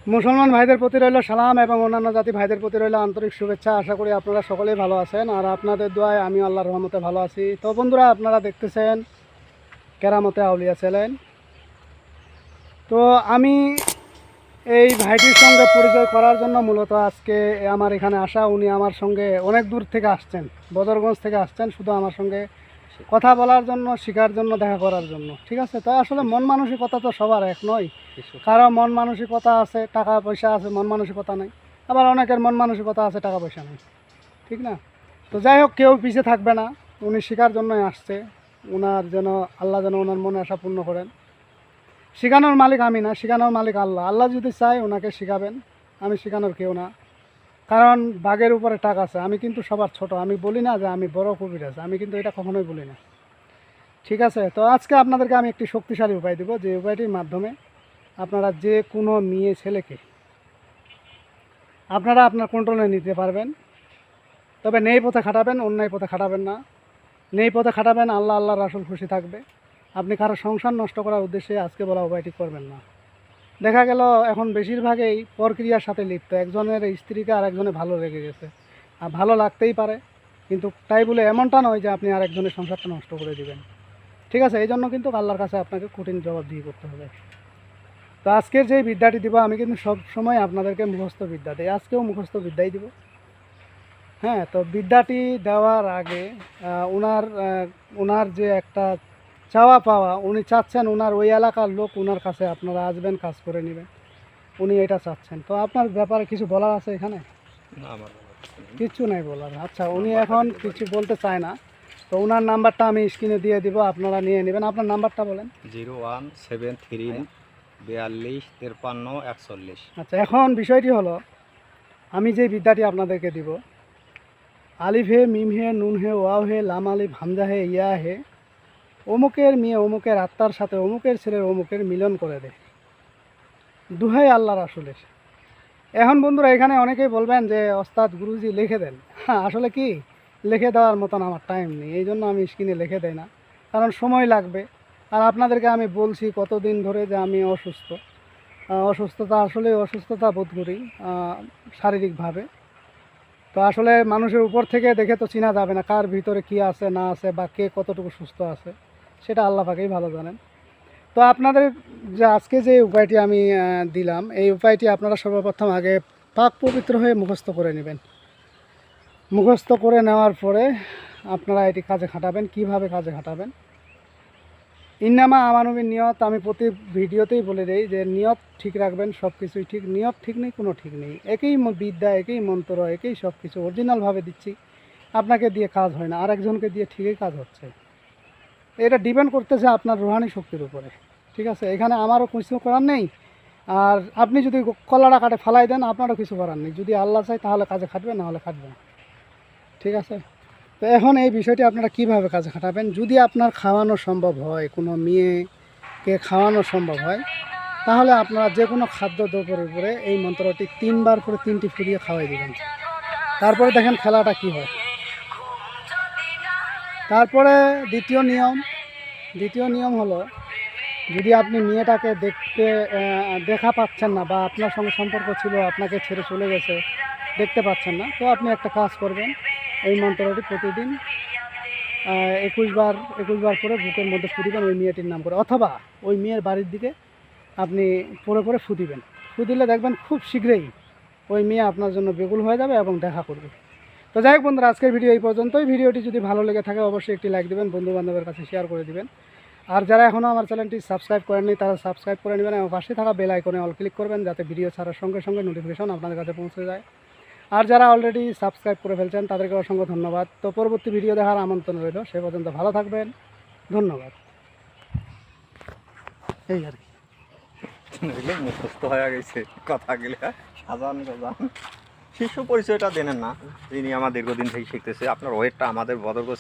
মুসলমান ভাইদের প্রতি রইল সালাম এবং অন্যান্য জাতি ভাইদের প্রতি রইল আন্তরিক শুভেচ্ছা। আশা করি আপনারা সকলেই ভালো আছেন, আর আপনাদের দোয়ায় আমি আল্লাহর রহমতে ভালো আছি। তো বন্ধুরা, আপনারা দেখতেছেন কেরামতে আউলিয়া চ্যানেল। তো আমি এই ভাইটির সঙ্গে পরিচয় করার জন্য মূলত আজকে আমার এখানে আসা। উনি আমার সঙ্গে অনেক দূর থেকে আসছেন, বদরগঞ্জ থেকে আসছেন শুধু আমার সঙ্গে কথা বলার জন্য, শেখার জন্য, দেখা করার জন্য। ঠিক আছে, তো আসলে মন মানসিকতা তো সবার এক নয়। কারো মন মানসিকতা আছে, টাকা পয়সা আছে, মন মানসিকতা নাই। আবার অনেকের মন মানসিকতা আছে, টাকা পয়সা নেই। ঠিক না? তো যাই হোক, কেউ পিছিয়ে থাকবে না। উনি শেখার জন্যই আসছে। ওনার যেন আল্লাহ যেন ওনার মনে আশা পূর্ণ করেন। শেখানোর মালিক আমি না, শেখানোর মালিক আল্লাহ। আল্লাহ যদি চায় ওনাকে শেখাবেন, আমি শেখানোর কেউ না। কারণ বাঘের উপরে টাক আছে। আমি কিন্তু সবার ছোট। আমি বলি না যে আমি বড় কবিরাজ, আমি কিন্তু এটা কখনোই বলি না। ঠিক আছে, তো আজকে আপনাদেরকে আমি একটি শক্তিশালী উপায় দেব, যে উপায়টির মাধ্যমে আপনারা যে কোনো মেয়ে ছেলেকে আপনারা আপনার কন্ট্রোলে নিতে পারবেন। তবে নেই পথে খাটাবেন, অন্যায় পথে খাটাবেন না। নেই পথে খাটাবেন, আল্লাহ আল্লাহর রাসূল খুশি থাকবে। আপনি কারো সংসার নষ্ট করার উদ্দেশ্যে আজকে বলা উপায়টি করবেন না। দেখা গেল এখন বেশিরভাগই পরক্রিয়ার সাথে লিপ্ত। একজনের স্ত্রীকে আর একজনে ভালো লেগে গেছে, আর ভালো লাগতেই পারে, কিন্তু তাই বলে এমনটা নয় যে আপনি আর একজনের সংসারটা নষ্ট করে দিবেন। ঠিক আছে, এই জন্য কিন্তু আল্লাহর কাছে আপনাকে কঠিন জবাবদিহি করতে হবে। তো আজকের যে বিদ্যাটি দিব, আমি কিন্তু সব সময় আপনাদেরকে মুখস্থ বিদ্যা দিই। আজকেও মুখস্থ বিদ্যাই দিব। হ্যাঁ, তো বিদ্যাটি দেওয়ার আগে ওনার যে একটা চাওয়া পাওয়া, উনি চাচ্ছেন ওনার ওই এলাকার লোক ওনার কাছে আপনারা আসবেন, কাজ করে নেবেন। উনি এটা চাচ্ছেন। তো আপনার ব্যাপারে কিছু বলার আছে এখানে? কিচ্ছু নাই বলার। আচ্ছা, উনি এখন কিছু বলতে চায় না। তো ওনার নাম্বারটা আমি স্ক্রিনে দিয়ে দিব, আপনারা নিয়ে নেবেন। আপনার নাম্বারটা বলেন। 0173425341। আচ্ছা, এখন বিষয়টি হলো, আমি যে বিদ্যাটি আপনাদেরকে দিব, আলিফ হে, মিম হে, নুন হে, ওয়াও হে, লাম আলিফ, হামজা হে, ইয়া হে, অমুকের মেয়ে অমুকের আত্মার সাথে অমুকের ছেলের অমুকের মিলন করে দেয়। দুহাই আল্লাহ রাসূলের। এখন বন্ধুরা, এখানে অনেকেই বলবেন যে ওস্তাদ গুরুজি লিখে দেন। হ্যাঁ, আসলে কি, লিখে দেওয়ার মতন আমার টাইম নেই, এই জন্য আমি স্ক্রিনে লিখে দেই না, কারণ সময় লাগবে। আর আপনাদেরকে আমি বলছি কতদিন ধরে যে আমি অসুস্থতা আসলে অসুস্থতা বোধ করি শারীরিকভাবে। তো আসলে মানুষের উপর থেকে দেখে তো চেনা যাবে না কার ভিতরে কি আছে না আছে, বা কে কতটুকু সুস্থ আছে, সেটা আল্লাহ পাকেই ভালো জানেন। তো আপনাদের যে আজকে যে উপায়টি আমি দিলাম, এই উপায়টি আপনারা সর্বপ্রথম আগে পাক পবিত্র হয়ে মুখস্থ করে নেবেন। মুখস্থ করে নেওয়ার পরে আপনারা এটি কাজে খাটাবেন। কিভাবে কাজে খাটাবেন? ইন্নামা আমানুবিন নিয়ত। আমি প্রতি ভিডিওতেই বলে দিই যে নিয়ত ঠিক রাখবেন, সব কিছুই ঠিক। নিয়ত ঠিক নেই, কোনো ঠিক নেই। একই বিদ্যা, একই মন্ত্র, একই সব কিছু অরিজিনালভাবে দিচ্ছি। আপনাকে দিয়ে কাজ হয় না, আরেকজনকে দিয়ে ঠিকই কাজ হচ্ছে। এটা ডিপেন্ড করতেছে আপনার রুহানি শক্তির উপরে। ঠিক আছে, এখানে আমারও কিছু করার নেই। আর আপনি যদি কলাটা কাটে ফালাই দেন, আপনারও কিছু করার নেই। যদি আল্লাহ চায় তাহলে কাজে খাটবে, না হলে খাটবে না। ঠিক আছে, তো এখন এই বিষয়টি আপনারা কিভাবে কাজে খাটাবেন? যদি আপনার খাওয়ানো সম্ভব হয়, কোনো মেয়েকে খাওয়ানো সম্ভব হয়, তাহলে আপনারা যে কোনো খাদ্যদ্রব্যের উপরে এই মন্ত্রটি 3 বার করে 3টি ফুরিয়ে খাওয়াই দেবেন। তারপরে দেখেন খেলাটা কি হয়। তারপরে দ্বিতীয় নিয়ম হলো, যদি আপনি মেয়েটাকে দেখা পাচ্ছেন না, বা আপনার সঙ্গে সম্পর্ক ছিল, আপনাকে ছেড়ে চলে গেছে, দেখতে পাচ্ছেন না, তো আপনি একটা কাজ করবেন। এই মন্ত্রটি প্রতিদিন 21 বার করে বুকের মধ্যে ফু দিবেন ওই মেয়েটির নাম করে, অথবা ওই মেয়ের বাড়ির দিকে আপনি পরে ফু দিবেন। ফু দিলে দেখবেন খুব শীঘ্রই ওই মেয়ে আপনার জন্য বেকুল হয়ে যাবে এবং দেখা করবে। তো যাই হোক বন্ধুরা, আজকের ভিডিও এই পর্যন্তই। ভিডিওটি যদি ভালো লেগে থাকে অবশ্যই একটি লাইক দেবেন, বন্ধুবান্ধবের কাছে শেয়ার করে দিবেন। আর যারা এখনও আমার চ্যানেলটি সাবস্ক্রাইব করেননি, তারা সাবস্ক্রাইব করে নেবেন এবং পাশে থাকা বেল আইকনে অল ক্লিক করবেন, যাতে ভিডিও ছাড়ার সঙ্গে সঙ্গে নোটিফিকেশন আপনাদের কাছে পৌঁছে যায়। আর যারা অলরেডি সাবস্ক্রাইব করে ফেলছেন তাদেরকে অসংখ্য ধন্যবাদ। তো পরবর্তী ভিডিও দেখার আমন্ত্রণ রইল। সে পর্যন্ত ভালো থাকবেন, ধন্যবাদ। এই আর কি, মুখস্থ হয়ে গেছে কথা গেলে সাজান সাজান। শিশু পরিচয়টা দেনেন না, যিনি আমার দীর্ঘদিন থেকে শিখতেছে। আপনার ওয়েটটা আমাদের বদরগঞ্জ